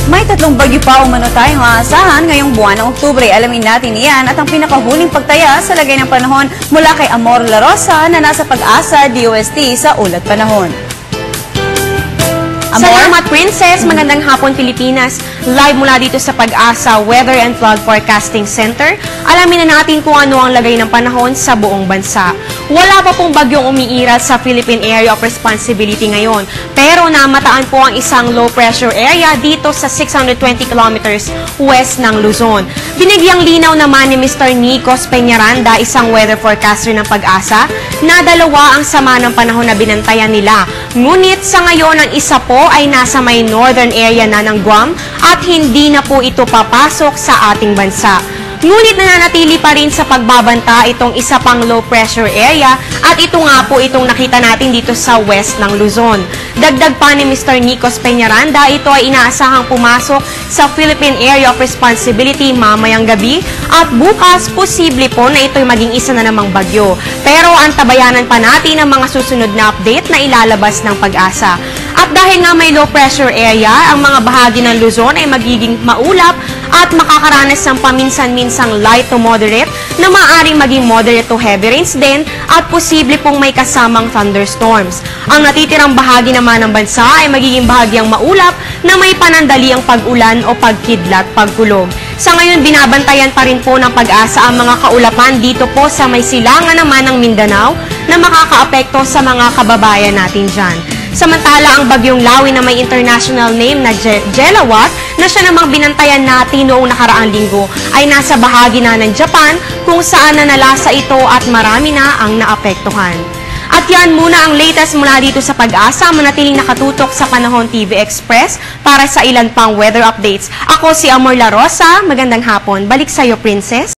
May tatlong bagyo pa umano tayong aasahan ngayong buwan ng Oktubre. Alamin natin iyan at ang pinakahuling pagtaya sa lagay ng panahon mula kay Amor La Rosa na nasa Pag-asa DOST sa ulat panahon. Salamat, Princess! Magandang hapon, Pilipinas! Live mula dito sa Pag-asa Weather and Flood Forecasting Center. Alamin na natin kung ano ang lagay ng panahon sa buong bansa. Wala pa pong bagyong umiiral sa Philippine Area of Responsibility ngayon. Pero namataan po ang isang low pressure area dito sa 620 kilometers west ng Luzon. Binigyang linaw naman ni Mr. Nicos Peñaranda, isang weather forecaster ng Pag-asa, na dalawa ang sama ng panahon na binantayan nila. Ngunit sa ngayon, ang isa po ay nasa may northern area na ng Guam at hindi na po ito papasok sa ating bansa. Ngunit nananatili pa rin sa pagbabanta itong isa pang low pressure area at ito nga po itong nakita natin dito sa west ng Luzon. Dagdag pa ni Mr. Nicos Peñaranda, ito ay inaasahang pumasok sa Philippine Area of Responsibility mamayang gabi at bukas posible po na ito'y maging isa na namang bagyo. Pero antabayanan pa natin ang mga susunod na update na ilalabas ng Pag-asa. At dahil nga may low pressure area, ang mga bahagi ng Luzon ay magiging maulap at makakaranas ng paminsan-minsang light to moderate na maaaring maging moderate to heavy rains din at posible pong may kasamang thunderstorms. Ang natitirang bahagi naman ng bansa ay magiging bahagyang maulap na may panandaliang pag-ulan o pagkidlat, pagkulog. Sa ngayon, binabantayan pa rin po ng Pag-asa ang mga kaulapan dito po sa may silangan naman ng Mindanao na makakaapekto sa mga kababayan natin dyan. Samantala, ang bagyong Lawi na may international name na Jelawat na siya namang binantayan natin noong nakaraang linggo ay nasa bahagi na ng Japan kung saan nanalasa ito at marami na ang naapektuhan. At yan muna ang latest mula dito sa Pag-asa. Manatiling nakatutok sa Panahon TV Express para sa ilan pang weather updates. Ako si Amor La Rosa. Magandang hapon. Balik sa'yo, Princess.